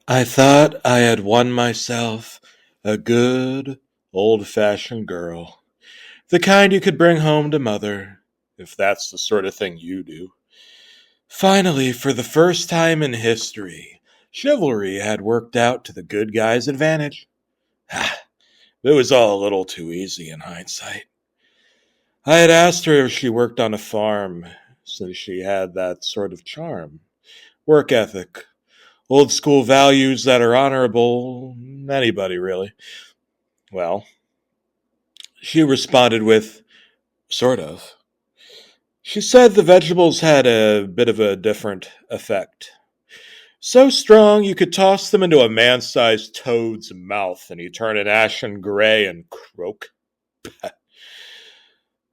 I thought I had won myself a good, old-fashioned girl. The kind you could bring home to mother, if that's the sort of thing you do. Finally, for the first time in history, chivalry had worked out to the good guy's advantage. It was all a little too easy in hindsight. I had asked her if she worked on a farm, since she had that sort of charm. Work ethic, old school values that are honorable, anybody really. Well, she responded with, sort of. She said the vegetables had a bit of a different effect. So strong you could toss them into a man sized toad's mouth and he'd turn an ashen gray and croak.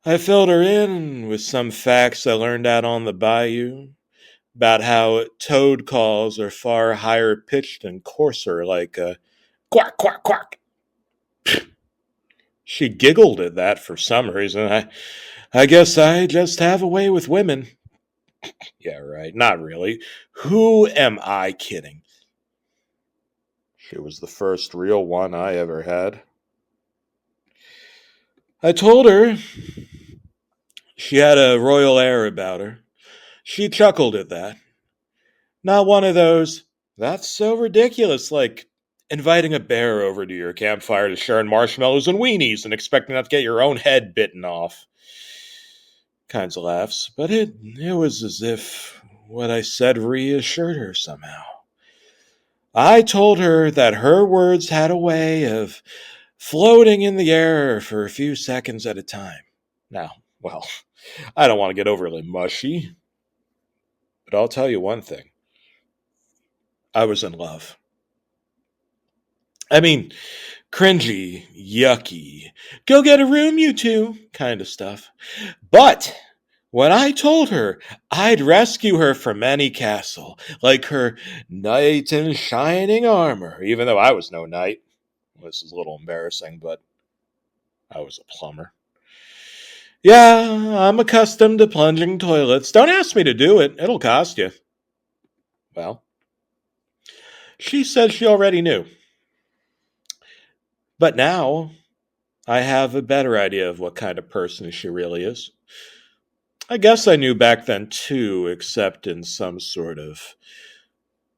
I filled her in with some facts I learned out on the bayou about how toad calls are far higher pitched and coarser, like a quack, quack, quack. She giggled at that for some reason. I guess I just have a way with women. Yeah, right. Not really. Who am I kidding? She was the first real one I ever had. I told her she had a royal air about her. She chuckled at that. Not one of those, that's so ridiculous, like inviting a bear over to your campfire to share in marshmallows and weenies and expecting not to get your own head bitten off. Kinds of laughs, but it was as if what I said reassured her somehow. I told her that her words had a way of floating in the air for a few seconds at a time. Now, well, I don't want to get overly mushy, but I'll tell you one thing. I was in love. I mean, cringy, yucky, go get a room, you two, kind of stuff. But when I told her I'd rescue her from any castle, like her knight in shining armor, even though I was no knight, this is a little embarrassing, but I was a plumber. Yeah, I'm accustomed to plunging toilets. Don't ask me to do it, it'll cost you. Well, she said she already knew. But now I have a better idea of what kind of person she really is. I guess I knew back then too, except in some sort of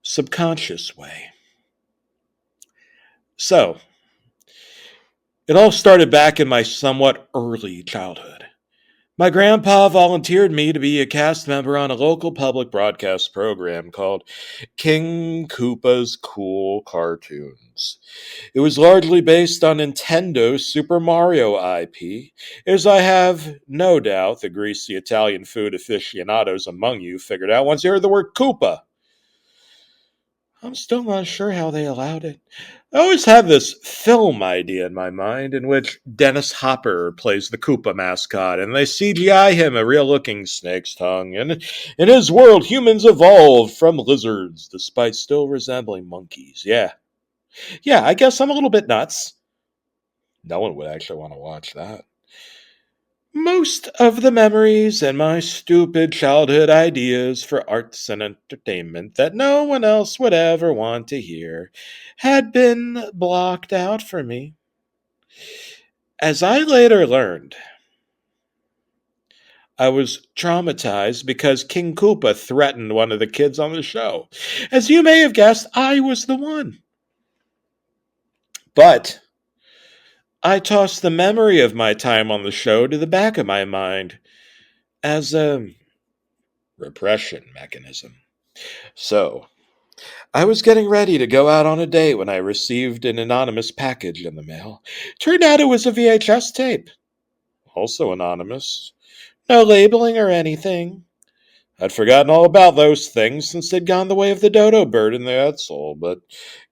subconscious way. So, it all started back in my somewhat early childhood. My grandpa volunteered me to be a cast member on a local public broadcast program called King Koopa's Cool Cartoons. It was largely based on Nintendo's Super Mario IP, as I have no doubt the greasy Italian food aficionados among you figured out once you heard the word Koopa. I'm still not sure how they allowed it. I always have this film idea in my mind in which Dennis Hopper plays the Koopa mascot and they CGI him a real looking snake's tongue. And in his world, humans evolved from lizards despite still resembling monkeys. Yeah, I guess I'm a little bit nuts. No one would actually want to watch that. Most of the memories and my stupid childhood ideas for arts and entertainment that no one else would ever want to hear had been blocked out for me. As I later learned, I was traumatized because King Koopa threatened one of the kids on the show. As you may have guessed, I was the one. But I tossed the memory of my time on the show to the back of my mind as a repression mechanism. So, I was getting ready to go out on a date when I received an anonymous package in the mail. Turned out it was a VHS tape. Also anonymous. No labeling or anything. I'd forgotten all about those things since they'd gone the way of the dodo bird and the Edsel, but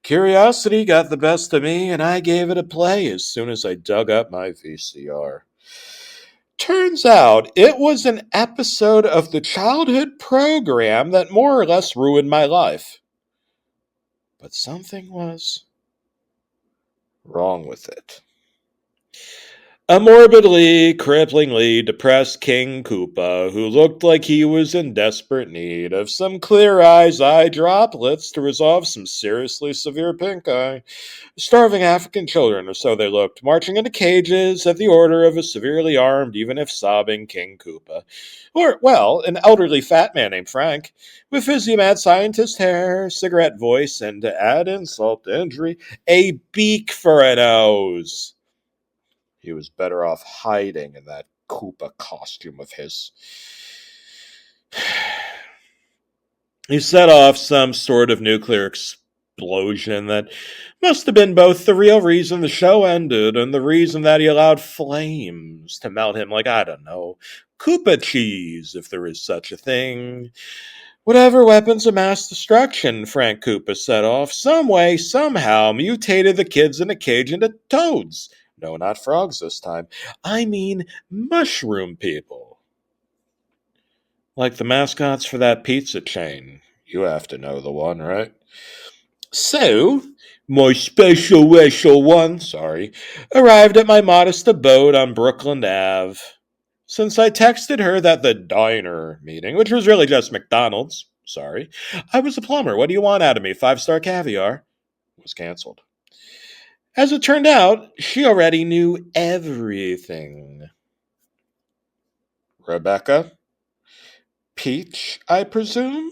curiosity got the best of me and I gave it a play as soon as I dug up my VCR. Turns out it was an episode of the childhood program that more or less ruined my life. But something was wrong with it. A morbidly, cripplingly depressed King Koopa, who looked like he was in desperate need of some clear eyes eye droplets to resolve some seriously severe pink eye. Starving African children, or so they looked, marching into cages at the order of a severely armed, even if sobbing, King Koopa. Or, well, an elderly fat man named Frank, with fizzy mad scientist hair, cigarette voice, and to add insult to injury, a beak for a nose. He was better off hiding in that Koopa costume of his. He set off some sort of nuclear explosion that must have been both the real reason the show ended and the reason that he allowed flames to melt him like, I don't know, Koopa cheese, if there is such a thing. Whatever weapons of mass destruction Frank Koopa set off, some way, somehow, mutated the kids in a cage into toads. No, not frogs this time. I mean, mushroom people. Like the mascots for that pizza chain. You have to know the one, right? So, my special one, arrived at my modest abode on Brooklyn Ave. Since I texted her that the diner meeting, which was really just McDonald's, I was a plumber. What do you want out of me? 5-star caviar? Was canceled. As it turned out, she already knew everything. Rebecca? Peach, I presume?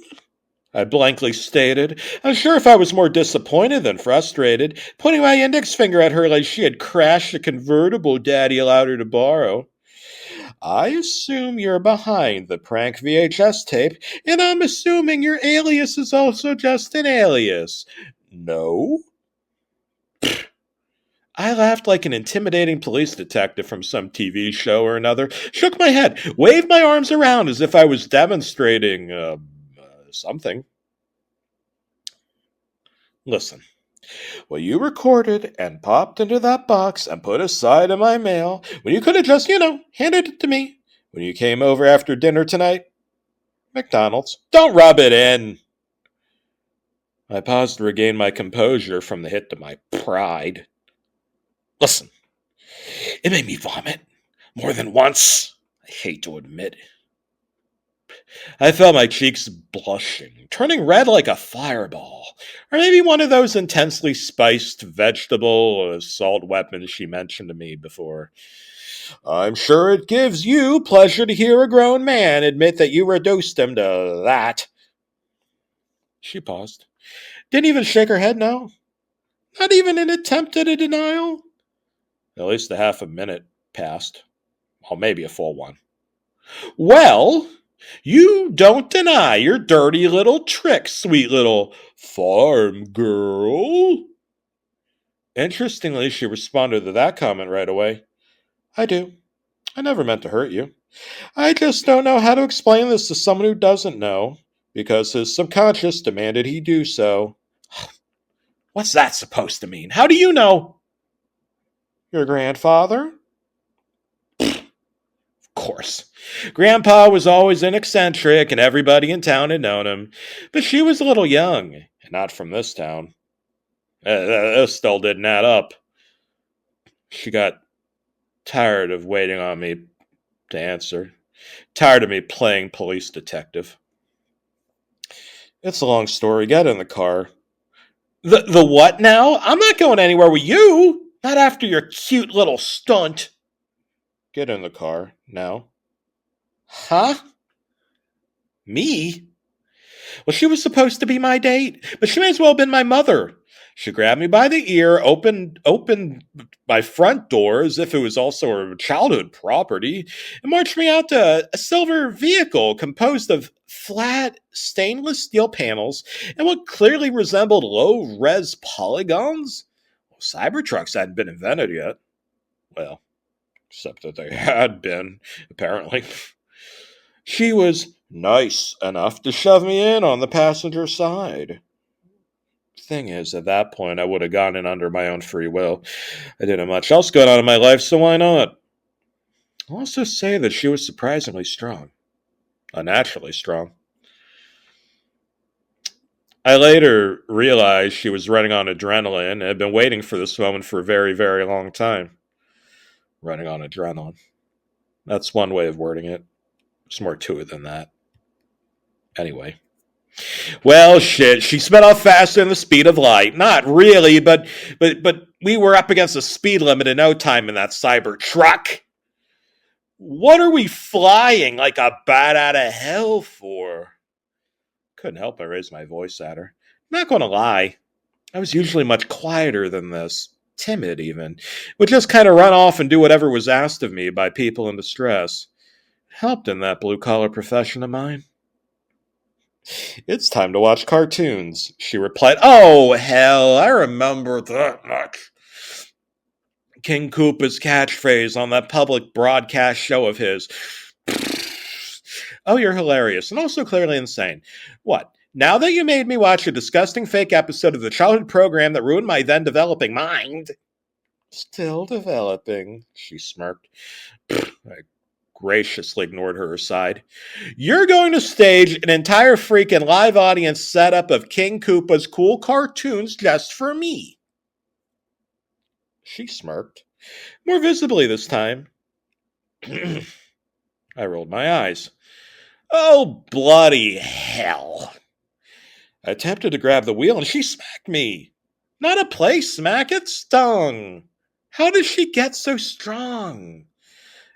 I blankly stated, unsure if I was more disappointed than frustrated, pointing my index finger at her like she had crashed a convertible Daddy allowed her to borrow. I assume you're behind the prank VHS tape, and I'm assuming your alias is also just an alias. No? I laughed like an intimidating police detective from some TV show or another, shook my head, waved my arms around as if I was demonstrating, something. Listen, what you recorded and popped into that box and put aside in my mail, when you could have just, handed it to me when you came over after dinner tonight, McDonald's. Don't rub it in. I paused to regain my composure from the hit to my pride. Listen, it made me vomit more than once. I hate to admit. I felt my cheeks blushing, turning red like a fireball, or maybe one of those intensely spiced vegetable assault weapons she mentioned to me before. I'm sure it gives you pleasure to hear a grown man admit that you reduced him to that. She paused. Didn't even shake her head, no. Not even an attempt at a denial. At least a half a minute passed. Well, maybe a full one. Well, you don't deny your dirty little tricks, sweet little farm girl. Interestingly, she responded to that comment right away. I do. I never meant to hurt you. I just don't know how to explain this to someone who doesn't know, because his subconscious demanded he do so. What's that supposed to mean? How do you know? Your grandfather? Of course. Grandpa was always an eccentric, and everybody in town had known him. But she was a little young, and not from this town. This still didn't add up. She got tired of waiting on me to answer. Tired of me playing police detective. It's a long story. Get in the car. The what now? I'm not going anywhere with you. Not after your cute little stunt. Get in the car now. Huh? Me? Well, she was supposed to be my date, but she may as well have been my mother. She grabbed me by the ear, opened my front door as if it was also her childhood property, and marched me out to a silver vehicle composed of flat stainless steel panels and what clearly resembled low-res polygons. Well, Cybertrucks hadn't been invented yet. Well, except that they had been, apparently. She was nice enough to shove me in on the passenger side. Thing is, at that point, I would have gone in under my own free will. I didn't have much else going on in my life, so why not? I'll also say that she was surprisingly strong. Unnaturally strong. I later realized she was running on adrenaline and had been waiting for this moment for a very, very long time. running on adrenaline. That's one way of wording it. There's more to it than that. Anyway. Well, shit, she sped off faster than the speed of light. Not really, but we were up against the speed limit in no time in that cyber truck. What are we flying like a bat out of hell for? Couldn't help but raise my voice at her. Not gonna lie, I was usually much quieter than this. Timid, even. Would just kind of run off and do whatever was asked of me by people in distress. It helped in that blue-collar profession of mine. It's time to watch cartoons, she replied. Oh, hell, I remember that much. King Koopa's catchphrase on that public broadcast show of his. Oh, you're hilarious, and also clearly insane. What? Now that you made me watch a disgusting fake episode of the childhood program that ruined my then developing mind. Still developing, she smirked. I graciously ignored her aside. You're going to stage an entire freaking live audience setup of King Koopa's cool cartoons just for me. She smirked, more visibly this time. I rolled my eyes. Oh, bloody hell. I attempted to grab the wheel and she smacked me. Not a play smack, it stung. How did she get so strong?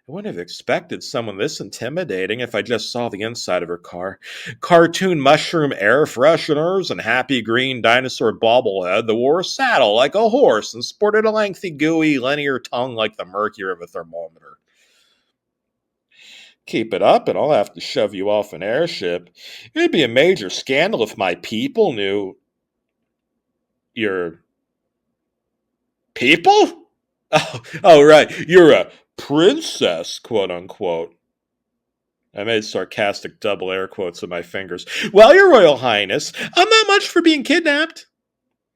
I wouldn't have expected someone this intimidating if I just saw the inside of her car. Cartoon mushroom air fresheners and happy green dinosaur bobblehead that wore a saddle like a horse and sported a lengthy, gooey, linear tongue like the mercury of a thermometer. Keep it up and I'll have to shove you off an airship. It'd be a major scandal if my people knew. Your people? Oh, right. You're a princess, quote unquote. I made sarcastic double air quotes with my fingers. Well, your royal highness, I'm not much for being kidnapped.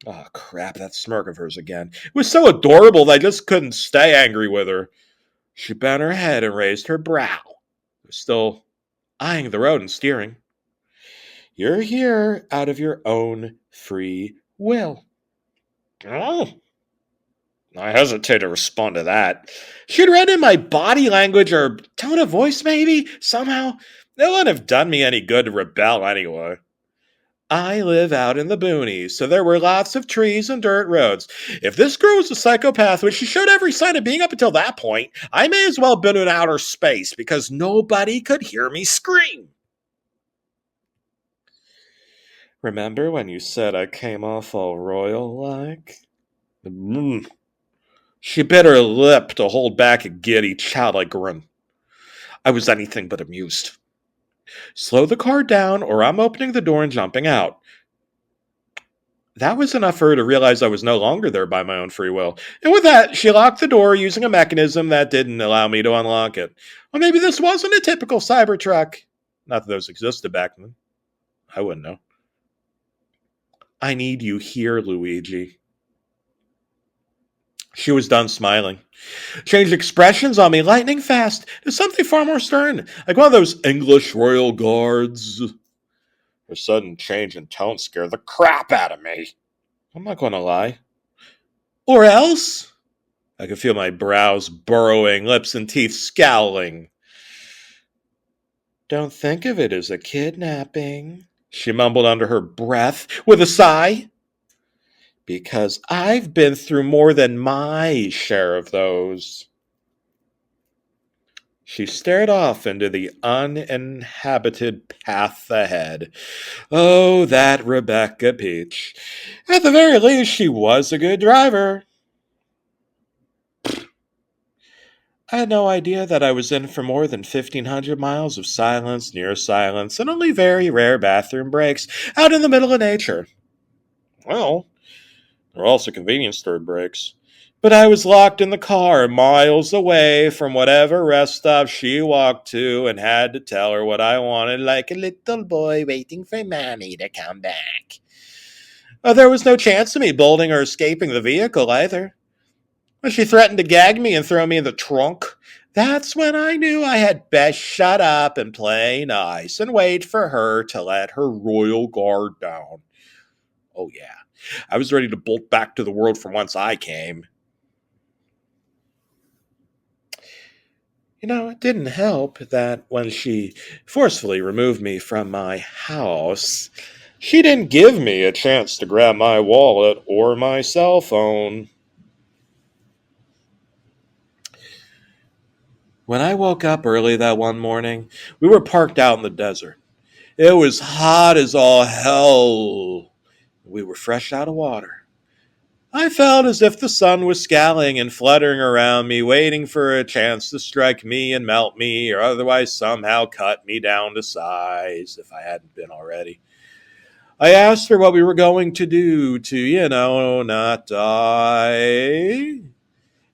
Oh, crap, that smirk of hers again. It was so adorable that I just couldn't stay angry with her. She bent her head and raised her brow, still eyeing the road and steering. You're here out of your own free will. Oh, I hesitate to respond to that. She'd read in my body language or tone of voice, maybe, somehow. It wouldn't have done me any good to rebel anyway. I live out in the boonies, so there were lots of trees and dirt roads. If this girl was a psychopath, which she showed every sign of being up until that point, I may as well have been in outer space because nobody could hear me scream. Remember when you said I came off all royal-like? She bit her lip to hold back a giddy, childlike grin. I was anything but amused. Slow the car down, or I'm opening the door and jumping out. That was enough for her to realize I was no longer there by my own free will. And with that, she locked the door using a mechanism that didn't allow me to unlock it. Or maybe this wasn't a typical Cybertruck. Not that those existed back then. I wouldn't know. I need you here, Luigi. She was done smiling. Changed expressions on me lightning fast to something far more stern, like one of those English royal guards. Her sudden change in tone scared the crap out of me. I'm not going to lie. Or else? I could feel my brows burrowing, lips and teeth scowling. Don't think of it as a kidnapping, she mumbled under her breath with a sigh. Because I've been through more than my share of those. She stared off into the uninhabited path ahead. Oh, that Rebecca Peach. At the very least, she was a good driver. I had no idea that I was in for more than 1,500 miles of silence, near silence, and only very rare bathroom breaks out in the middle of nature. Well, there were also convenience store breaks. But I was locked in the car, miles away from whatever rest stop she walked to, and had to tell her what I wanted like a little boy waiting for Mommy to come back. There was no chance of me bolting or escaping the vehicle either. When she threatened to gag me and throw me in the trunk, that's when I knew I had best shut up and play nice and wait for her to let her royal guard down. Oh yeah, I was ready to bolt back to the world from whence I came. It didn't help that when she forcefully removed me from my house, she didn't give me a chance to grab my wallet or my cell phone. When I woke up early that one morning, we were parked out in the desert. It was hot as all hell. We were fresh out of water. I felt as if the sun was scowling and fluttering around me, waiting for a chance to strike me and melt me, or otherwise somehow cut me down to size, if I hadn't been already. I asked her what we were going to do to, not die.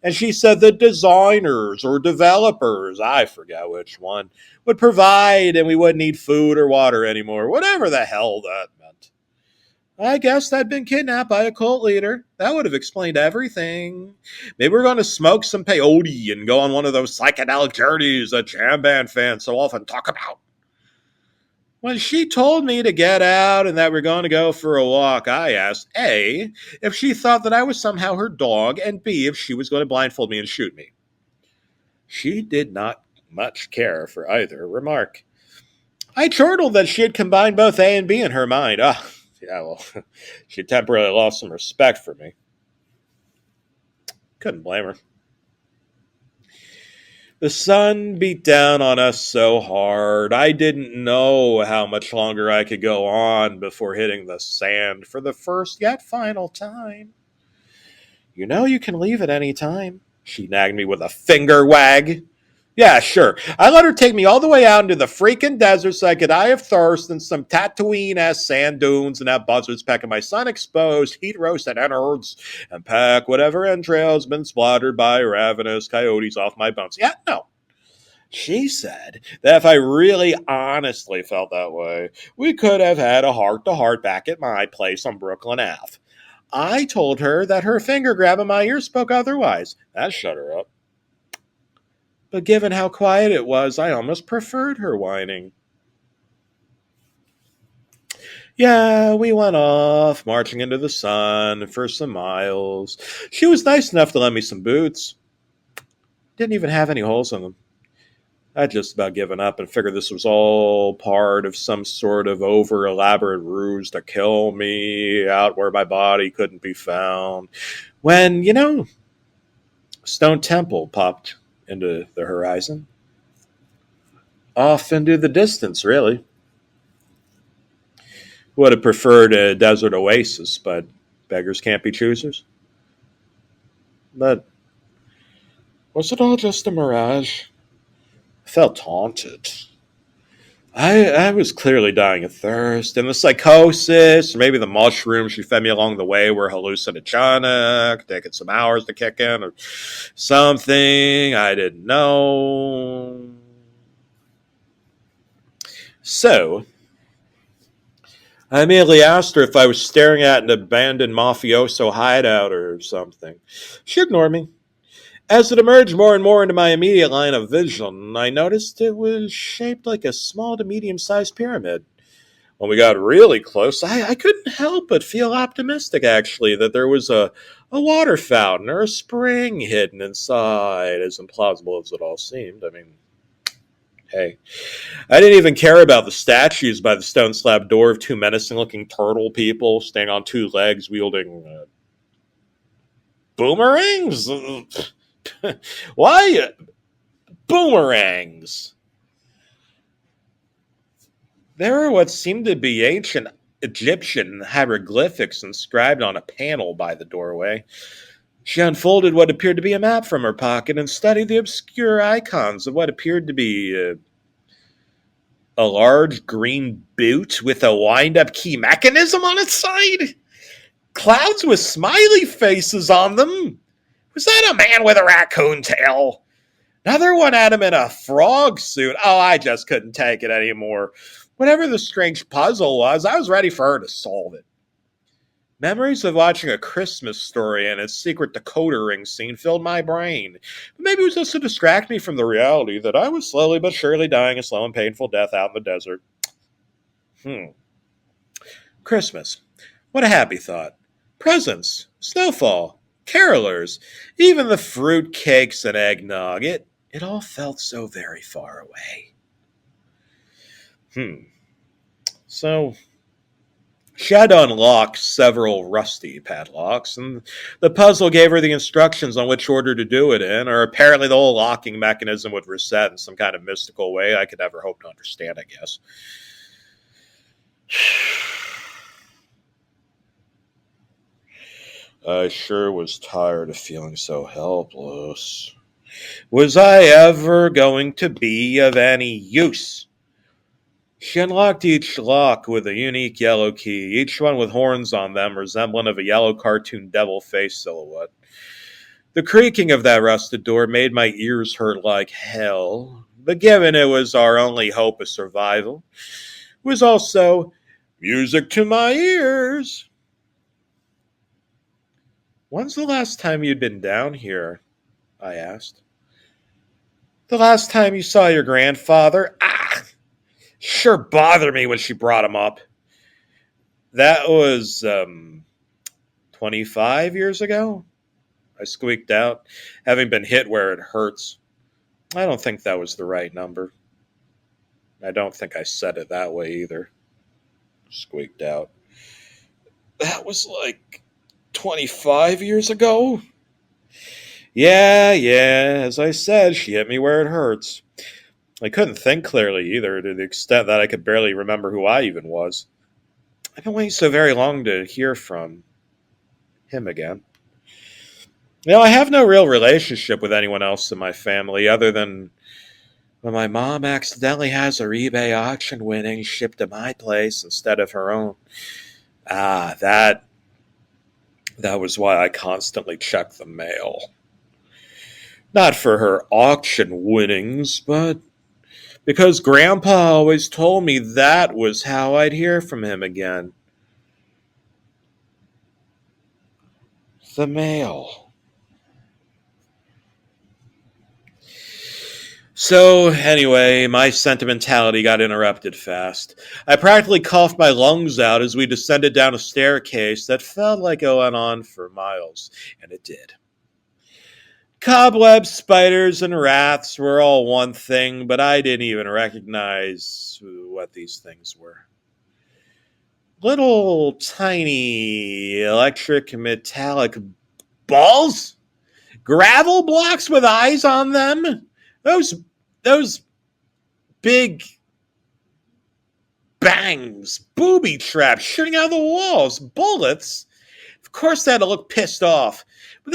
And she said the designers or developers, I forget which one, would provide and we wouldn't need food or water anymore, whatever the hell that meant. I guessed I'd been kidnapped by a cult leader. That would have explained everything. Maybe we're going to smoke some peyote and go on one of those psychedelic journeys that jam band fans so often talk about. When she told me to get out and that we're going to go for a walk, I asked A, if she thought that I was somehow her dog, and B, if she was going to blindfold me and shoot me. She did not much care for either remark. I chortled that she had combined both A and B in her mind. Yeah, well, she temporarily lost some respect for me. Couldn't blame her. The sun beat down on us so hard, I didn't know how much longer I could go on before hitting the sand for the first yet final time. You can leave at any time, she nagged me with a finger wag. Yeah, sure. I let her take me all the way out into the freaking desert so I could die of thirst in some Tatooine-ass sand dunes and have buzzards pecking my sun-exposed, heat-roasted innards and peck whatever entrails been splattered by ravenous coyotes off my bones. Yeah, no. She said that if I really honestly felt that way, we could have had a heart-to-heart back at my place on Brooklyn Ave. I told her that her finger grab in my ear spoke otherwise. That shut her up. But given how quiet it was, I almost preferred her whining. Yeah, we went off, marching into the sun for some miles. She was nice enough to lend me some boots. Didn't even have any holes in them. I'd just about given up and figured this was all part of some sort of over elaborate ruse to kill me out where my body couldn't be found. When, Stone Temple popped into the horizon. Off into the distance, really. Would have preferred a desert oasis, but beggars can't be choosers. But was it all just a mirage? I felt haunted. I was clearly dying of thirst, and the psychosis, or maybe the mushrooms she fed me along the way were hallucinogenic, taking some hours to kick in, or something I didn't know. So, I immediately asked her if I was staring at an abandoned mafioso hideout or something. She ignored me. As it emerged more and more into my immediate line of vision, I noticed it was shaped like a small to medium-sized pyramid. When we got really close, I couldn't help but feel optimistic, actually, that there was a water fountain or a spring hidden inside, as implausible as it all seemed. I mean, hey. I didn't even care about the statues by the stone slab door of two menacing-looking turtle people standing on two legs wielding boomerangs? Why boomerangs? There are what seemed to be ancient Egyptian hieroglyphics inscribed on a panel by the doorway. She unfolded what appeared to be a map from her pocket and studied the obscure icons of what appeared to be a large green boot with a wind-up key mechanism on its side. Clouds with smiley faces on them. Was that a man with a raccoon tail? Another one had him in a frog suit. Oh, I just couldn't take it anymore. Whatever the strange puzzle was, I was ready for her to solve it. Memories of watching A Christmas Story and its secret decoder ring scene filled my brain. But maybe it was just to distract me from the reality that I was slowly but surely dying a slow and painful death out in the desert. Christmas. What a happy thought. Presents, snowfall, carolers, even the fruit cakes and eggnog. It It all felt so very far away. Hmm. So she had to unlock several rusty padlocks, and the puzzle gave her the instructions on which order to do it in, or apparently the whole locking mechanism would reset in some kind of mystical way I could never hope to understand, I guess. I sure was tired of feeling so helpless. Was I ever going to be of any use? She unlocked each lock with a unique yellow key, each one with horns on them resembling of a yellow cartoon devil face silhouette. The creaking of that rusted door made my ears hurt like hell, but given it was our only hope of survival, it was also music to my ears. When's the last time you'd been down here? I asked. The last time you saw your grandfather? Ah! Sure bothered me when she brought him up. That was 25 years ago? I squeaked out, having been hit where it hurts. I don't think that was the right number. I don't think I said it that way either. Squeaked out. That was like 25 years ago? Yeah, as I said, she hit me where it hurts. I couldn't think clearly either, to the extent that I could barely remember who I even was. I've been waiting so very long to hear from him again. I have no real relationship with anyone else in my family other than when my mom accidentally has her eBay auction winnings shipped to my place instead of her own. That was why I constantly checked the mail. Not for her auction winnings, but because Grandpa always told me that was how I'd hear from him again. The mail. So, anyway, my sentimentality got interrupted fast. I practically coughed my lungs out as we descended down a staircase that felt like it went on for miles, and it did. Cobwebs, spiders, and rats were all one thing, but I didn't even recognize what these things were. Little tiny electric metallic balls? Gravel blocks with eyes on them? Those big bangs, booby traps shooting out of the walls, bullets. Of course they had to look pissed off. But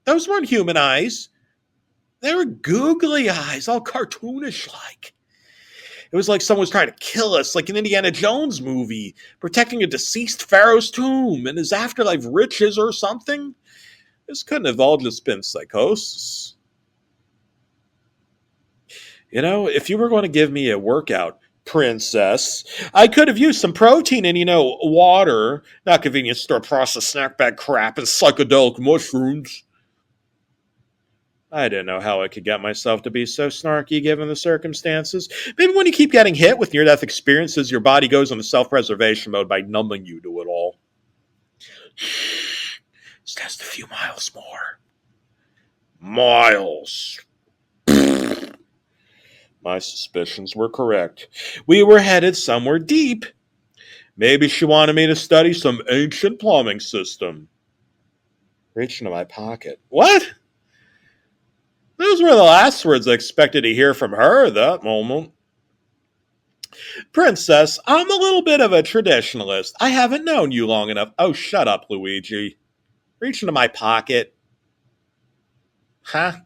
those weren't human eyes. They were googly eyes, all cartoonish like. It was like someone was trying to kill us, like an Indiana Jones movie, protecting a deceased pharaoh's tomb and his afterlife riches or something. This couldn't have all just been psychosis. If you were going to give me a workout, princess, I could have used some protein and, water, not convenience store processed snack bag crap and psychedelic mushrooms. I didn't know how I could get myself to be so snarky given the circumstances. Maybe when you keep getting hit with near-death experiences, your body goes into self-preservation mode by numbing you to it all. Shh. It's just a few miles more. Miles. My suspicions were correct. We were headed somewhere deep. Maybe she wanted me to study some ancient plumbing system. Reached into my pocket. What? Those were the last words I expected to hear from her at that moment. Princess, I'm a little bit of a traditionalist. I haven't known you long enough. Oh, shut up, Luigi. Reach into my pocket. Huh?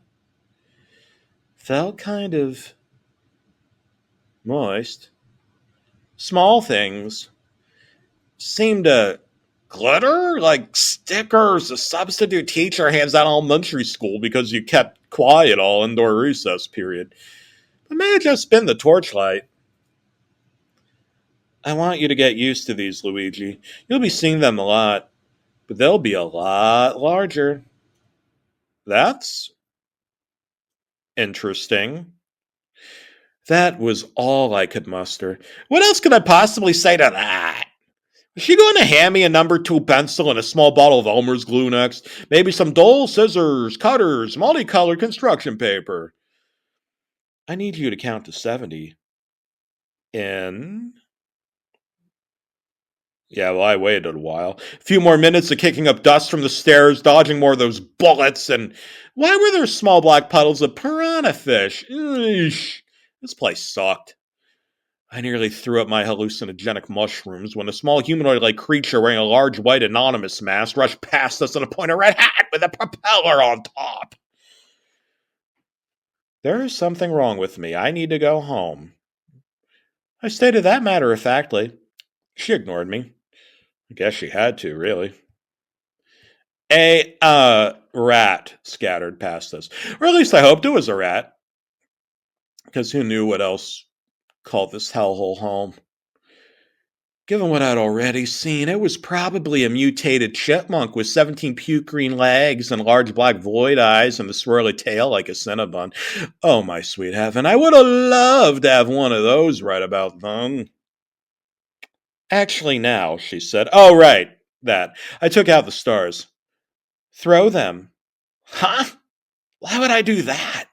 Felt kind of moist. Small things seemed to glitter like stickers a substitute teacher hands out in elementary school because you kept quiet all indoor recess period. It may have just been the torchlight. I want you to get used to these, Luigi. You'll be seeing them a lot, but they'll be a lot larger. That's interesting. That was all I could muster. What else could I possibly say to that? Is she going to hand me a number 2 pencil and a small bottle of Elmer's glue next? Maybe some dull scissors, cutters, multicolored construction paper. I need you to count to 70. In. Yeah, well, I waited a while. A few more minutes of kicking up dust from the stairs, dodging more of those bullets, and why were there small black puddles of piranha fish? Eesh. This place sucked. I nearly threw up my hallucinogenic mushrooms when a small humanoid-like creature wearing a large white anonymous mask rushed past us in a pointer red hat with a propeller on top. There is something wrong with me. I need to go home. I stated that matter-of-factly. She ignored me. I guess she had to, really. A rat scattered past us. Or at least I hoped it was a rat. Because who knew what else called this hellhole home? Given what I'd already seen, it was probably a mutated chipmunk with 17 puke green legs and large black void eyes and a swirly tail like a Cinnabon. Oh, my sweet heaven, I would have loved to have one of those right about then. Actually, now, she said. Oh, right, that. I took out the stars. Throw them. Huh? Why would I do that?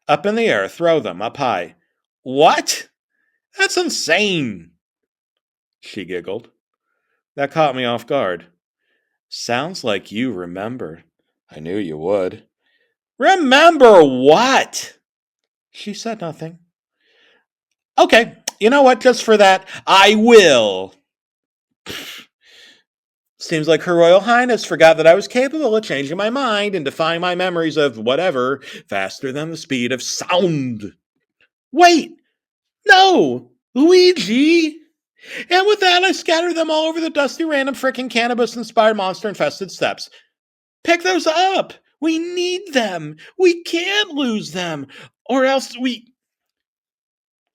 Up in the air, throw them, up high. What? That's insane, she giggled. That caught me off guard. Sounds like you remember. I knew you would. Remember what? She said nothing. Okay, you know what? Just for that, I will. Seems like Her Royal Highness forgot that I was capable of changing my mind and defying my memories of whatever faster than the speed of sound. Wait! No! Luigi! And with that, I scattered them all over the dusty, random, frickin' cannabis-inspired, monster-infested steps. Pick those up! We need them! We can't lose them! Or else we...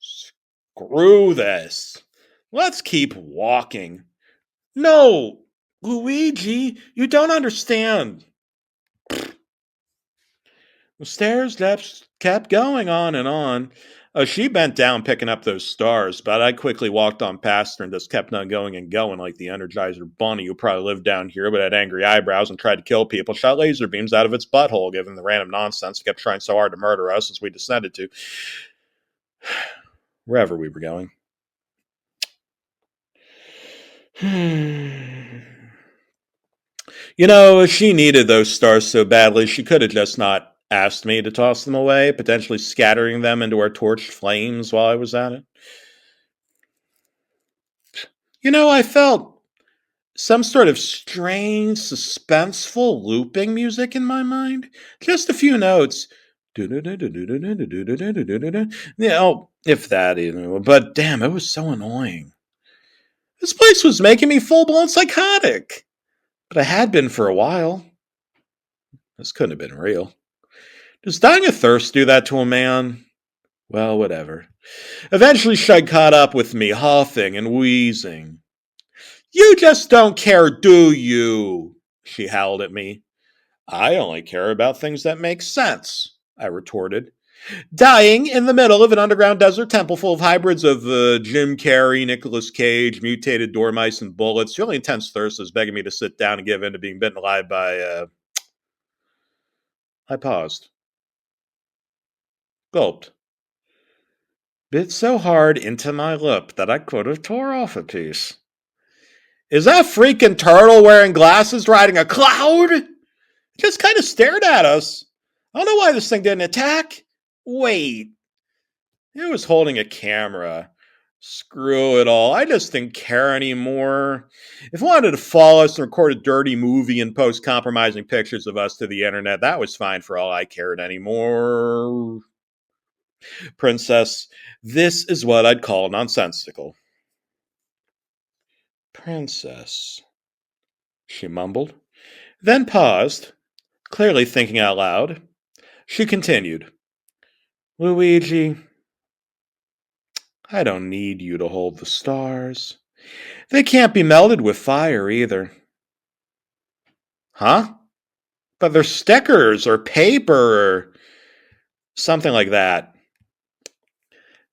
Screw this. Let's keep walking. No! Luigi, you don't understand. The stairs kept going on and on. She bent down picking up those stars, but I quickly walked on past her and just kept on going and going like the Energizer Bunny who probably lived down here but had angry eyebrows and tried to kill people, shot laser beams out of its butthole given the random nonsense it kept trying so hard to murder us as we descended to wherever we were going. You know, she needed those stars so badly, she could have just not asked me to toss them away, potentially scattering them into our torched flames while I was at it. You know, I felt some sort of strange, suspenseful looping music in my mind. Just a few notes. You know, if that, you know. But damn, it was so annoying. This place was making me full-blown psychotic. But I had been for a while. This couldn't have been real. Does dying of thirst do that to a man? Well, whatever. Eventually, Shug caught up with me, huffing and wheezing. You just don't care, do you? She howled at me. I only care about things that make sense, I retorted. Dying in the middle of an underground desert temple full of hybrids of Jim Carrey, Nicolas Cage, mutated dormice, and bullets. The only intense thirst is begging me to sit down and give in to being bitten alive by, I paused. Gulped. Bit so hard into my lip that I could have tore off a piece. Is that freaking turtle wearing glasses riding a cloud? It just kind of stared at us. I don't know why this thing didn't attack. Wait. It was holding a camera. Screw it all. I just didn't care anymore. If it wanted to follow us and record a dirty movie and post compromising pictures of us to the internet, that was fine for all I cared anymore. Princess, this is what I'd call nonsensical. Princess, she mumbled, then paused, clearly thinking out loud. She continued, Luigi, I don't need you to hold the stars. They can't be melted with fire either. Huh? But they're stickers or paper or something like that.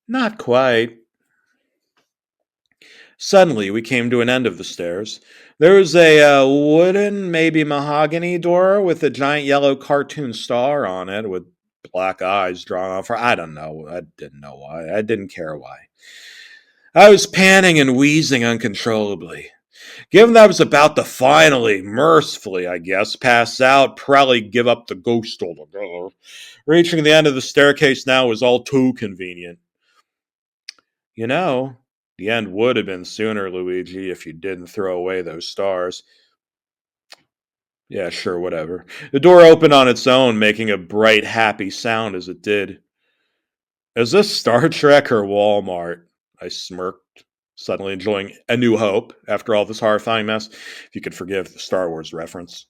Not quite. Suddenly, we came to an end of the stairs. There was a wooden, maybe mahogany door with a giant yellow cartoon star on it with black eyes drawn off her. I don't know. I didn't know why. I didn't care why. I was panting and wheezing uncontrollably. Given that I was about to finally, mercifully, I guess, pass out, probably give up the ghost altogether, reaching the end of the staircase now was all too convenient. You know, the end would have been sooner, Luigi, if you didn't throw away those stars. Yeah, sure, whatever. The door opened on its own, making a bright, happy sound as it did. Is this Star Trek or Walmart? I smirked, suddenly enjoying A New Hope after all this horrifying mess. If you could forgive the Star Wars reference.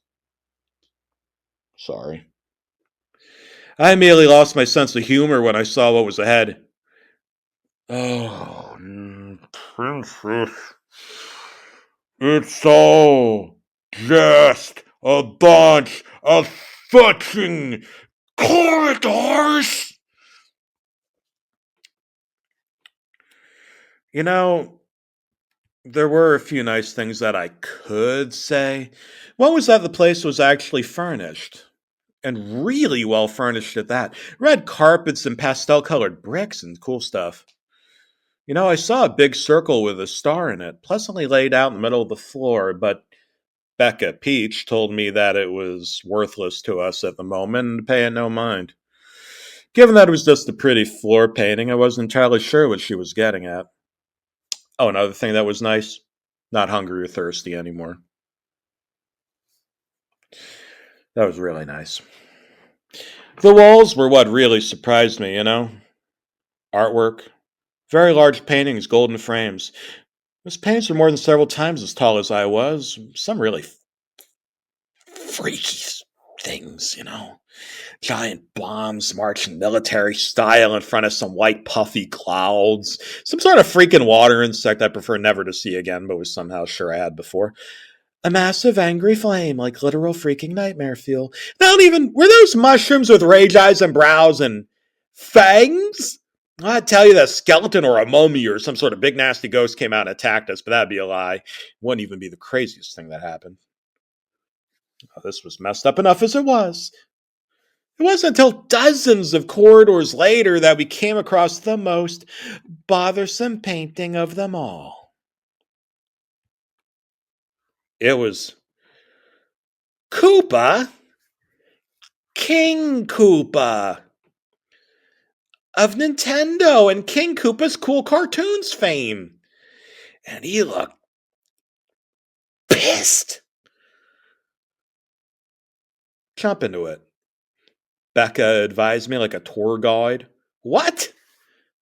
Sorry. I immediately lost my sense of humor when I saw what was ahead. Oh, Princess. It's all just a bunch of fucking corridors. You know, there were a few nice things that I could say. One was that the place was actually furnished. And really well furnished at that. Red carpets and pastel colored bricks and cool stuff. You know, I saw a big circle with a star in it, pleasantly laid out in the middle of the floor, but Becca Peach told me that it was worthless to us at the moment and to pay it no mind. Given that it was just a pretty floor painting, I wasn't entirely sure what she was getting at. Oh, another thing that was nice, not hungry or thirsty anymore. That was really nice. The walls were what really surprised me, you know? Artwork. Very large paintings, golden frames. Those paintings were more than several times as tall as I was. Some really freaky things, you know? Giant bombs marching military style in front of some white puffy clouds. Some sort of freaking water insect I prefer never to see again, but was somehow sure I had before. A massive angry flame, like literal freaking nightmare fuel. Not even, were those mushrooms with rage eyes and brows and fangs? I'd tell you that a skeleton or a mummy or some sort of big nasty ghost came out and attacked us, but that'd be a lie. It wouldn't even be the craziest thing that happened. Oh, this was messed up enough as it was. It wasn't until dozens of corridors later that we came across the most bothersome painting of them all. It was Koopa, King Koopa of Nintendo and King Koopa's cool cartoons fame. And he looked pissed. Jump into it. Becca advised me like a tour guide. What?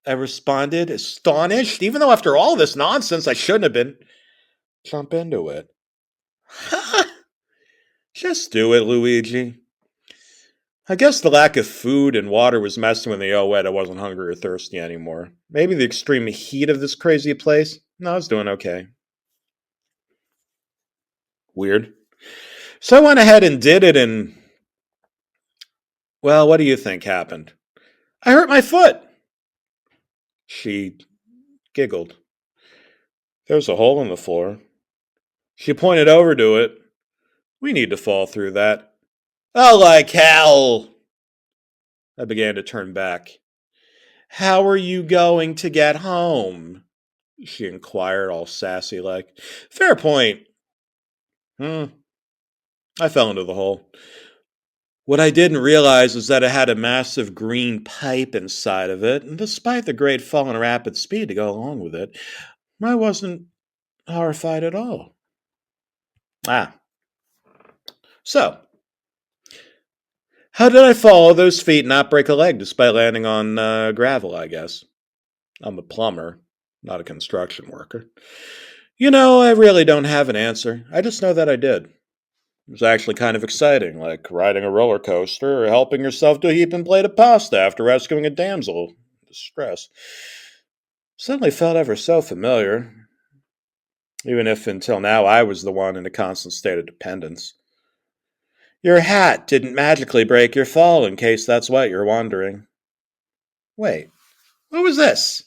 I responded, astonished, even though after all this nonsense I shouldn't have been. Jump into it. Just do it, Luigi. I guess the lack of food and water was messing with me. Oh, wait, I wasn't hungry or thirsty anymore. Maybe the extreme heat of this crazy place. No, I was doing okay. Weird. So I went ahead and did it, and well, what do you think happened? I hurt my foot. She giggled. There's a hole in the floor. She pointed over to it. We need to fall through that. Oh, like hell! I began to turn back. How are you going to get home? She inquired, all sassy like. Fair point. I fell into the hole. What I didn't realize was that it had a massive green pipe inside of it, and despite the great fall and rapid speed to go along with it, I wasn't horrified at all. So, how did I follow those feet and not break a leg despite landing on gravel, I guess? I'm a plumber, not a construction worker. You know, I really don't have an answer. I just know that I did. It was actually kind of exciting, like riding a roller coaster or helping yourself to a heaping plate of pasta after rescuing a damsel in distress. Suddenly felt ever so familiar, even if until now I was the one in a constant state of dependence. Your hat didn't magically break your fall, in case that's what you're wondering. Wait, what was this?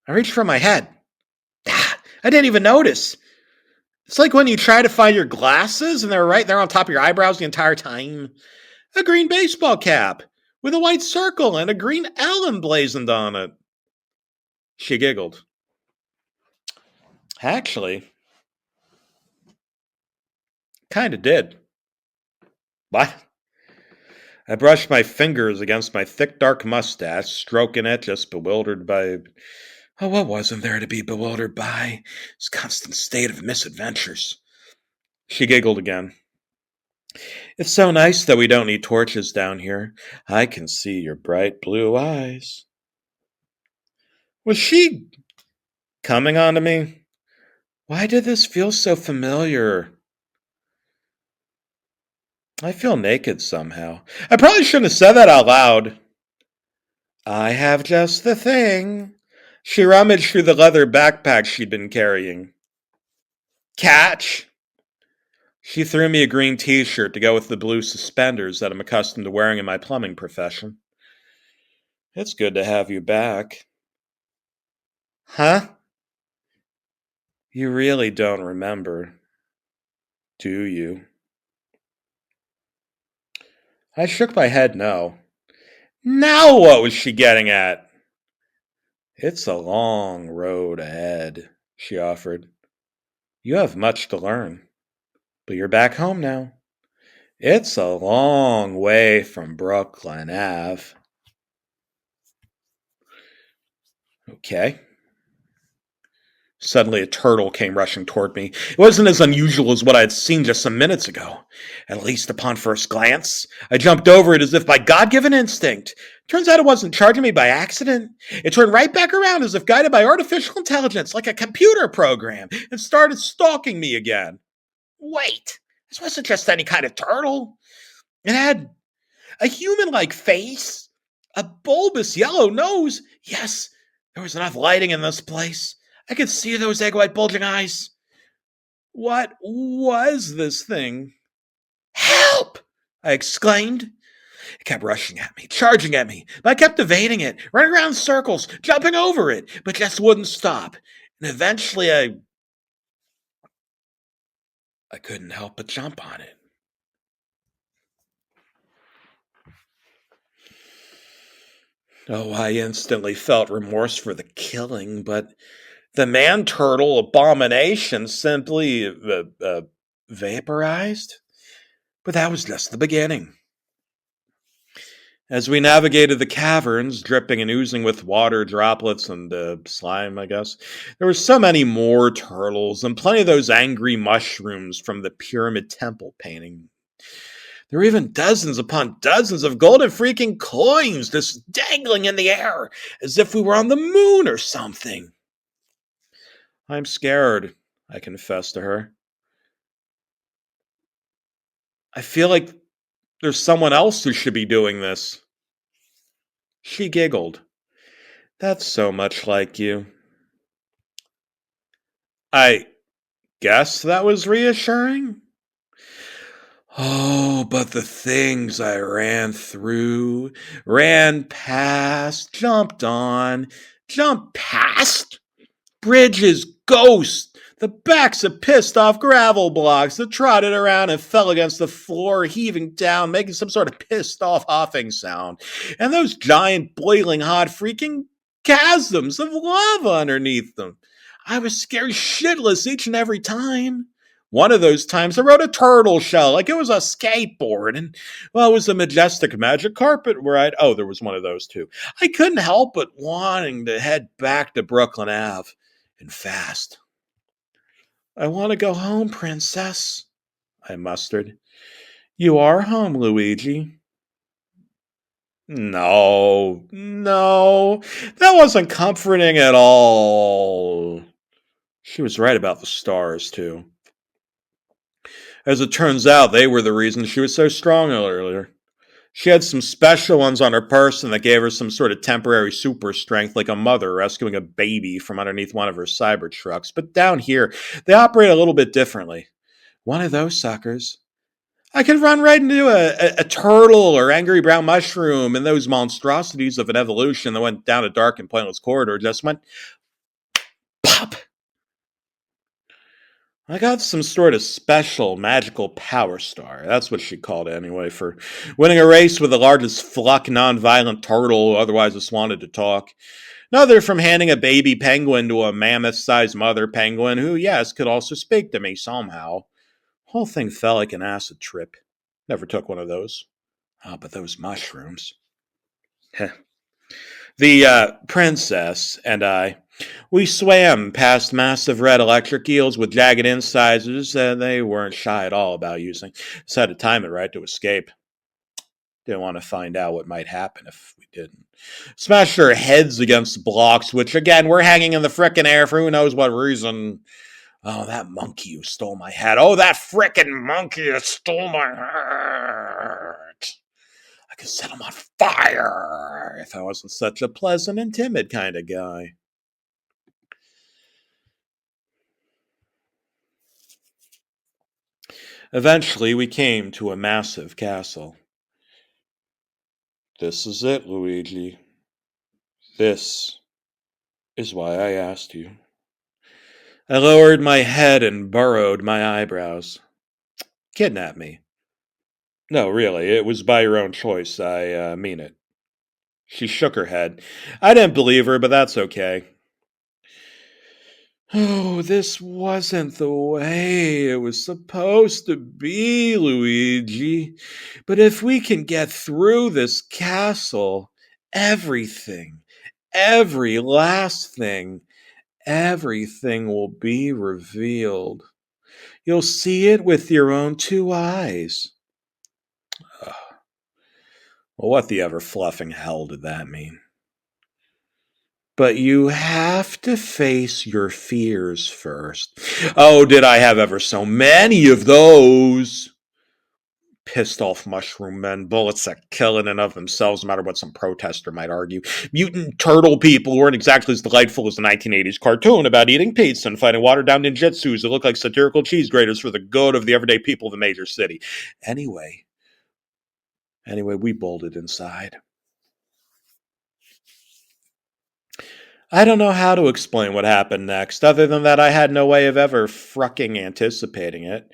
I reached for my head. I didn't even notice. It's like when you try to find your glasses and they're right there on top of your eyebrows the entire time. A green baseball cap with a white circle and a green L emblazoned on it. She giggled. Actually, kinda did. What? I brushed my fingers against my thick, dark mustache, stroking it, just bewildered by. Oh, what wasn't there to be bewildered by? This constant state of misadventures. She giggled again. It's so nice that we don't need torches down here. I can see your bright blue eyes. Was she coming on to me? Why did this feel so familiar? I feel naked somehow. I probably shouldn't have said that out loud. I have just the thing. She rummaged through the leather backpack she'd been carrying. Catch! She threw me a green t-shirt to go with the blue suspenders that I'm accustomed to wearing in my plumbing profession. It's good to have you back. Huh? You really don't remember, do you? I shook my head no. Now what was she getting at? It's a long road ahead, she offered. You have much to learn, but you're back home now. It's a long way from Brooklyn Ave. Okay. Suddenly, a turtle came rushing toward me. It wasn't as unusual as what I had seen just some minutes ago. At least upon first glance, I jumped over it as if by God-given instinct. Turns out it wasn't charging me by accident. It turned right back around as if guided by artificial intelligence, like a computer program, and started stalking me again. Wait, this wasn't just any kind of turtle. It had a human-like face, a bulbous yellow nose. Yes, there was enough lighting in this place. I could see those egg-white bulging eyes. What was this thing? Help! I exclaimed. It kept rushing at me, charging at me, but I kept evading it, running around in circles, jumping over it, but just wouldn't stop. And eventually I couldn't help but jump on it. Oh, I instantly felt remorse for the killing, but the man turtle abomination simply vaporized. But that was just the beginning. As we navigated the caverns, dripping and oozing with water droplets and slime, I guess, there were so many more turtles and plenty of those angry mushrooms from the Pyramid Temple painting. There were even dozens upon dozens of golden freaking coins just dangling in the air as if we were on the moon or something. I'm scared, I confessed to her. I feel like there's someone else who should be doing this. She giggled. That's so much like you. I guess that was reassuring. Oh, but the things I ran through, ran past, jumped on, jumped past. Bridges, ghosts, the backs of pissed off gravel blocks that trotted around and fell against the floor, heaving down, making some sort of pissed off huffing sound. And those giant, boiling hot freaking chasms of lava underneath them. I was scared shitless each and every time. One of those times I rode a turtle shell like it was a skateboard, and well, it was a majestic magic carpet ride. Oh, there was one of those too. I couldn't help but wanting to head back to Brooklyn Ave, and fast. I want to go home, princess, I mustered. You are home, Luigi. No, that wasn't comforting at all. She was right about the stars, too. As it turns out, they were the reason she was so strong earlier. She had some special ones on her person that gave her some sort of temporary super strength, like a mother rescuing a baby from underneath one of her cyber trucks. But down here, they operate a little bit differently. One of those suckers. I could run right into a turtle or angry brown mushroom, and those monstrosities of an evolution that went down a dark and pointless corridor just went pop. I got some sort of special magical power star. That's what she called it anyway, for winning a race with the largest fluck non-violent turtle who otherwise just wanted to talk. Another from handing a baby penguin to a mammoth-sized mother penguin who, yes, could also speak to me somehow. Whole thing felt like an acid trip. Never took one of those. Oh, but those mushrooms. The princess and I, we swam past massive red electric eels with jagged incisors, and they weren't shy at all about using. Just had to time it right to escape. Didn't want to find out what might happen if we didn't. Smashed our heads against blocks, which again, we're hanging in the frickin' air for who knows what reason. Oh, that monkey who stole my hat. Oh, that frickin' monkey who stole my hat. I could set him on fire if I wasn't such a pleasant and timid kind of guy. Eventually, we came to a massive castle. This is it, Luigi. This is why I asked you. I lowered my head and burrowed my eyebrows. Kidnap me. No, really, it was by your own choice. I mean it. She shook her head. I didn't believe her, but that's okay. Oh, this wasn't the way it was supposed to be, Luigi. But if we can get through this castle, everything, every last thing, everything will be revealed. You'll see it with your own two eyes. Ugh. Well, what the ever fluffing hell did that mean? But you have to face your fears first. Oh, did I have ever so many of those? Pissed off mushroom men, bullets that kill in and of themselves, no matter what some protester might argue. Mutant turtle people who weren't exactly as delightful as the 1980s cartoon about eating pizza and fighting watered down ninjutsus that look like satirical cheese graters for the good of the everyday people of the major city. Anyway, we bolted inside. I don't know how to explain what happened next, other than that I had no way of ever frucking anticipating it.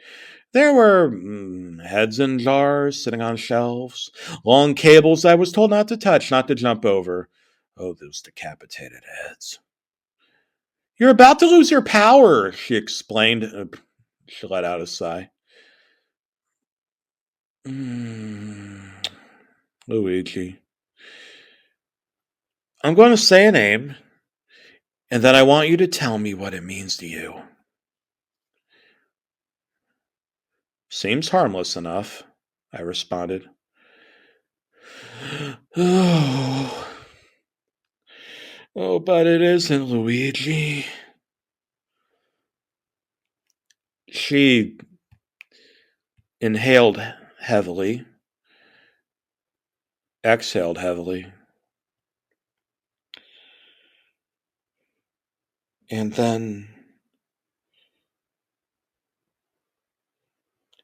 There were heads in jars sitting on shelves, long cables I was told not to touch, not to jump over. Oh, those decapitated heads. You're about to lose your power, she explained. She let out a sigh. Luigi. I'm going to say a name, and then I want you to tell me what it means to you. Seems harmless enough, I responded. Oh, but it isn't, Luigi. She inhaled heavily, exhaled heavily, and then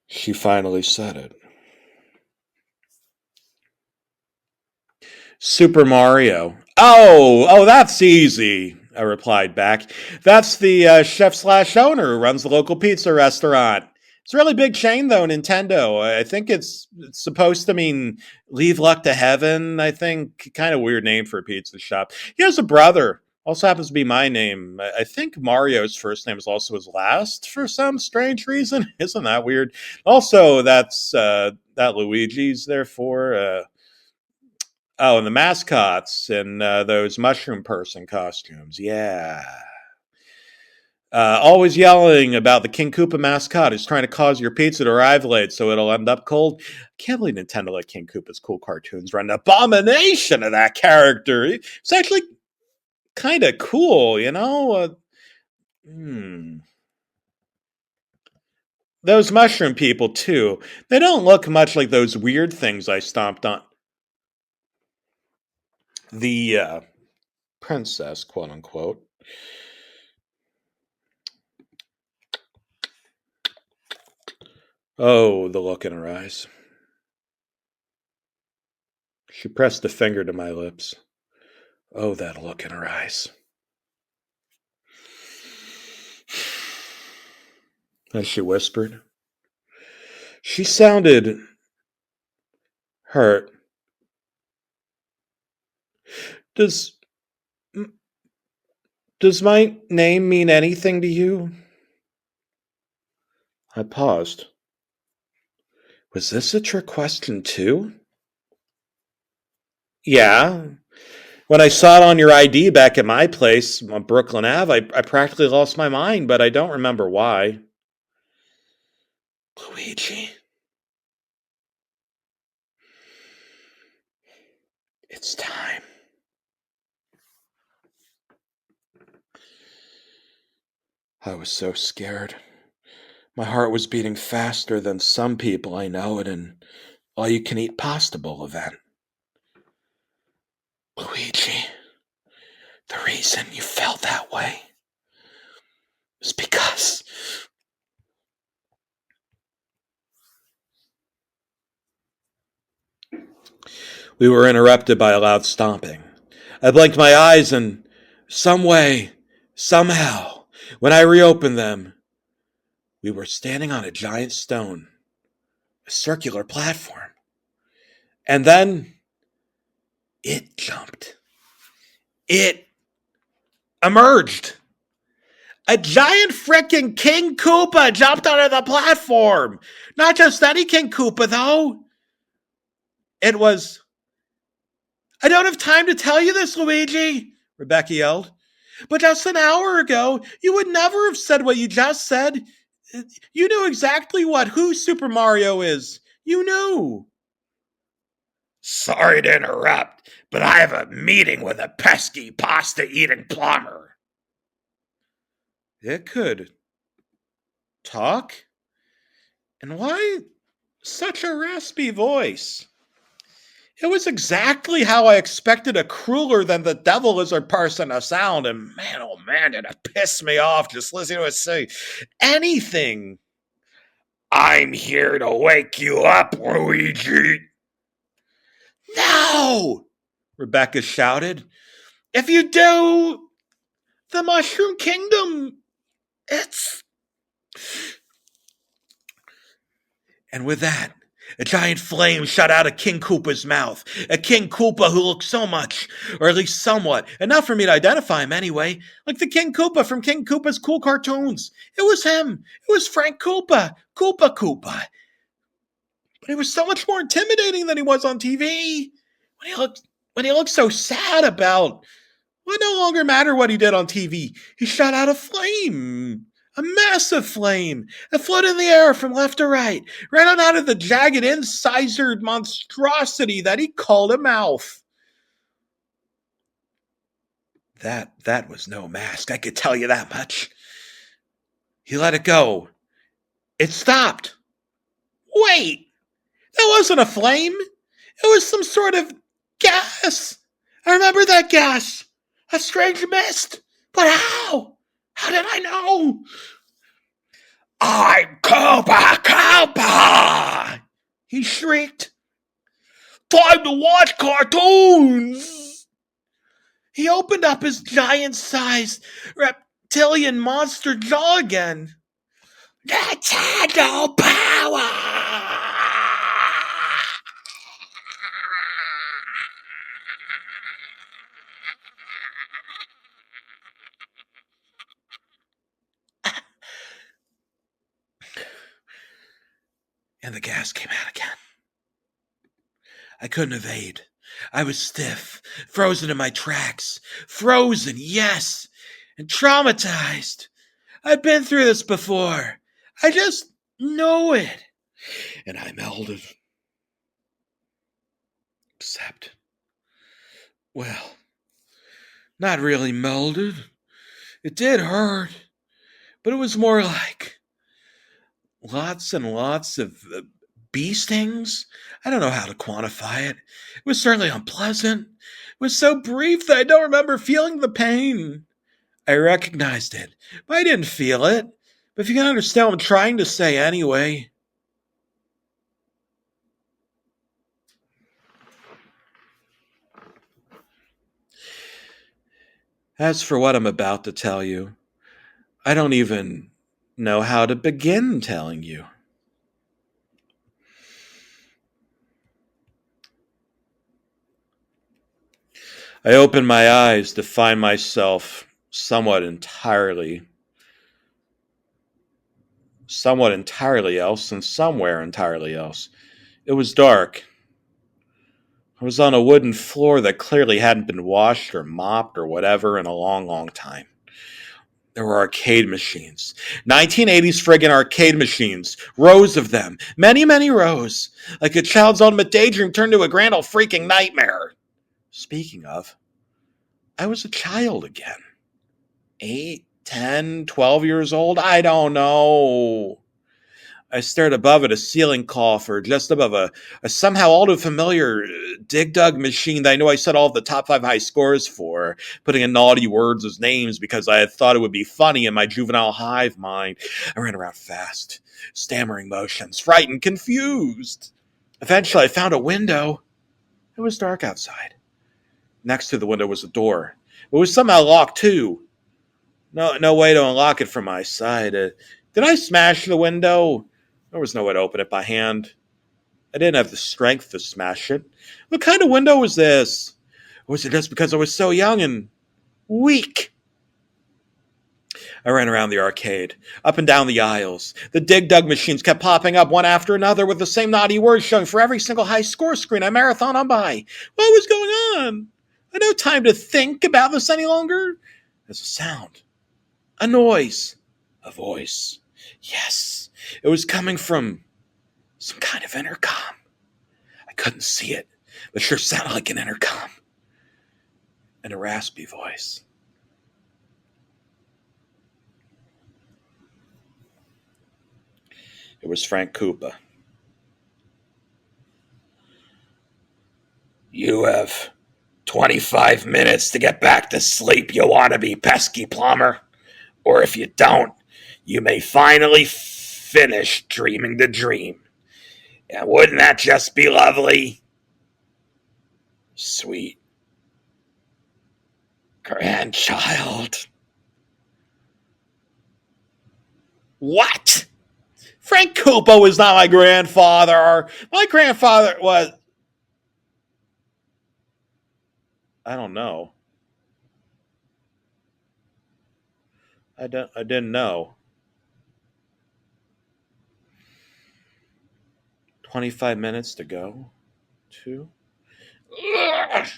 she finally said it. Super Mario. Oh, that's easy, I replied back. That's the chef slash owner who runs the local pizza restaurant. It's a really big chain, though, Nintendo. I think it's supposed to mean leave luck to heaven, I think. Kind of weird name for a pizza shop. He has a brother. Also happens to be my name. I think Mario's first name is also his last for some strange reason. Isn't that weird? Also, that Luigi's therefore. Oh, and the mascots and those mushroom person costumes. Yeah. Always yelling about the King Koopa mascot who's trying to cause your pizza to arrive late so it'll end up cold. I can't believe Nintendo let King Koopa's cool cartoons run an abomination of that character. It's actually kind of cool, you know? Those mushroom people, too. They don't look much like those weird things I stomped on. The princess, quote unquote. Oh, the look in her eyes. She pressed a finger to my lips. Oh, that look in her eyes. as she whispered. She sounded hurt. Does does my name mean anything to you? I paused. Was this a trick question too? Yeah. When I saw it on your ID back at my place on Brooklyn Ave, I practically lost my mind, but I don't remember why. Luigi, it's time. I was so scared. My heart was beating faster than some people I know at an all-you-can-eat pasta bowl event. Luigi, the reason you felt that way is because we were interrupted by a loud stomping. I blinked my eyes and some way, somehow, when I reopened them, we were standing on a giant stone, a circular platform. And then it jumped. It emerged. A giant frickin' King Koopa jumped onto the platform. Not just any King Koopa, though. It was. I don't have time to tell you this, Luigi, Rebecca yelled. But just an hour ago, you would never have said what you just said. You knew exactly who Super Mario is. You knew. Sorry to interrupt, but I have a meeting with a pesky pasta-eating plumber. It could talk? And why such a raspy voice? It was exactly how I expected a crueler than the devil lizard person to sound, and man, oh man, did it piss me off just listening to it say anything. I'm here to wake you up, Luigi. No! Rebecca shouted. If you do, the Mushroom Kingdom, it's... And with that, a giant flame shot out of King Koopa's mouth. A King Koopa who looked so much, or at least somewhat, enough for me to identify him anyway, like the King Koopa from King Koopa's cool cartoons. It was him. It was Frank Koopa. Koopa. But he was so much more intimidating than he was on TV. When he looked so sad about what no longer mattered what he did on TV. He shot out a flame. A massive flame that floated in the air from left to right on out of the jagged, incised monstrosity that he called a mouth. That was no mask, I could tell you that much. He let it go. It stopped. Wait, that wasn't a flame. It was some sort of gas. I remember that gas. A strange mist. But how? How did I know? I'm Koopa! He shrieked. Time to watch cartoons! He opened up his giant-sized reptilian monster jaw again. Nintendo power! And the gas came out again. I couldn't evade. I was stiff, frozen in my tracks. Frozen, yes, and traumatized. I've been through this before. I just know it. And I melded. Except, well, not really melded. It did hurt, but it was more like lots and lots of bee stings. I don't know how to quantify it. It was certainly unpleasant. It was so brief that I don't remember feeling the pain. I recognized it, but I didn't feel it. But if you can understand what I'm trying to say anyway. As for what I'm about to tell you, I don't even know how to begin telling you. I opened my eyes to find myself somewhat entirely else and somewhere entirely else. It was dark. I was on a wooden floor that clearly hadn't been washed or mopped or whatever in a long, long time. There were arcade machines. 1980s friggin' arcade machines. Rows of them. Many, many rows. Like a child's ultimate daydream turned to a grand old freaking nightmare. Speaking of, I was a child again. 8, 10, 12 years old? I don't know. I stared above at a ceiling coffer just above a somehow all too familiar dig dug machine that I knew I set all of the top 5 high scores for, putting in naughty words as names because I had thought it would be funny in my juvenile hive mind. I ran around fast, stammering motions, frightened, confused. Eventually, I found a window. It was dark outside. Next to the window was a door. It was somehow locked, too. No way to unlock it from my side. Did I smash the window? There was no way to open it by hand. I didn't have the strength to smash it. What kind of window was this? Or was it just because I was so young and weak? I ran around the arcade, up and down the aisles. The dig-dug machines kept popping up one after another with the same naughty words showing for every single high score screen I marathon on by. What was going on? I had no time to think about this any longer. There's a sound. A noise. A voice. Yes, it was coming from some kind of intercom. I couldn't see it, but sure sounded like an intercom. And a raspy voice. It was Frank Koopa. You have 25 minutes to get back to sleep, you wannabe pesky plumber. Or if you don't, you may finally finish dreaming the dream. And wouldn't that just be lovely? Sweet grandchild. What? Frank Koopa was not my grandfather. My grandfather was... I don't know. I didn't know. 25 minutes to go. 2. Ugh.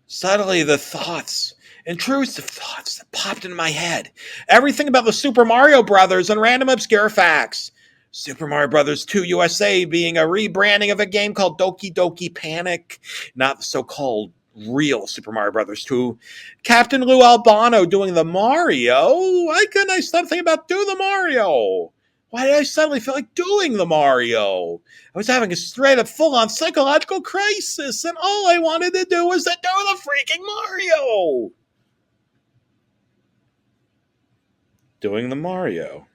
Suddenly the thoughts, intrusive thoughts that popped into my head. Everything about the Super Mario Brothers and random obscure facts. Super Mario Brothers 2 USA being a rebranding of a game called Doki Doki Panic, not the so-called real Super Mario Brothers 2. Captain Lou Albano doing the Mario. Why couldn't I stop thinking about do the Mario? Why did I suddenly feel like doing the Mario? I was having a straight up full on psychological crisis, and all I wanted to do was to do the freaking Mario. Doing the Mario.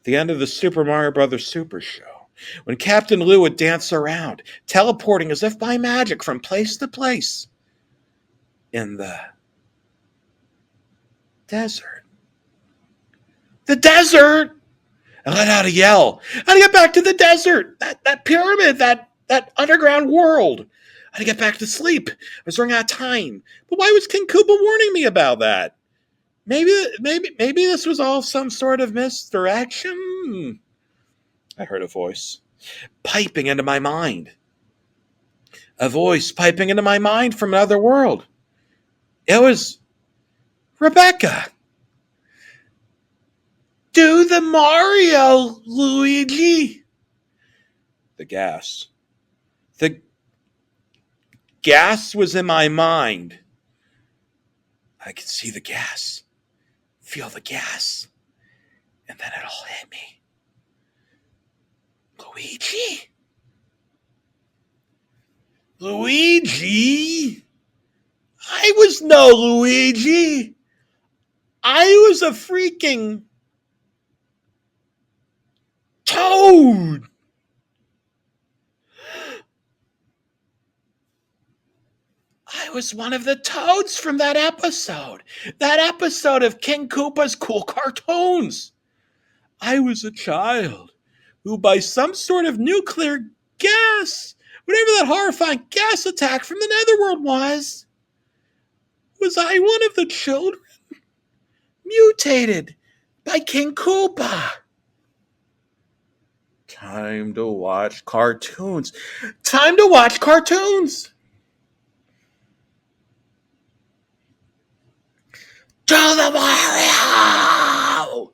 The end of the Super Mario Brothers Super Show, when Captain Lou would dance around, teleporting as if by magic from place to place in the desert. The desert! I let out a yell. I had to get back to the desert, that pyramid, that underground world. I had to get back to sleep. I was running out of time. But why was King Koopa warning me about that? Maybe this was all some sort of misdirection. I heard a voice piping into my mind. A voice piping into my mind from another world. It was Rebecca. Do the Mario, Luigi. The gas was in my mind. I could see the gas, feel the gas, and then it all hit me. Luigi? I was no Luigi. I was a freaking Toad. I was one of the Toads from that episode. That episode of King Koopa's Cool Cartoons. I was a child who, by some sort of nuclear gas, whatever that horrifying gas attack from the netherworld was I one of the children mutated by King Koopa? Time to watch cartoons. Time to watch cartoons. To the Mario!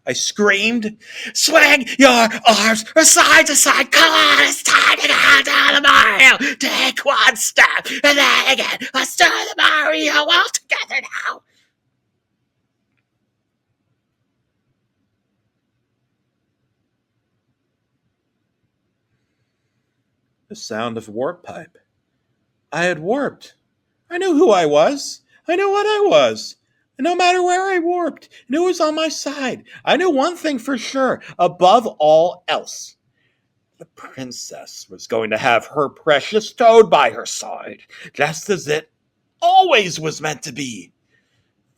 I screamed. Swing your arms from side to side. Come on, it's time to go to the Mario. Take one step, and then again. Let's do the Mario all together now. The sound of warp pipe. I had warped. I knew who I was. I knew what I was. And no matter where I warped, I knew it was on my side. I knew one thing for sure, above all else. The princess was going to have her precious toad by her side, just as it always was meant to be.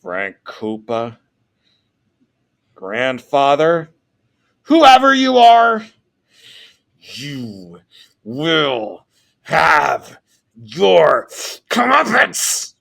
Frank Koopa, grandfather, whoever you are, you will have your comeuppance.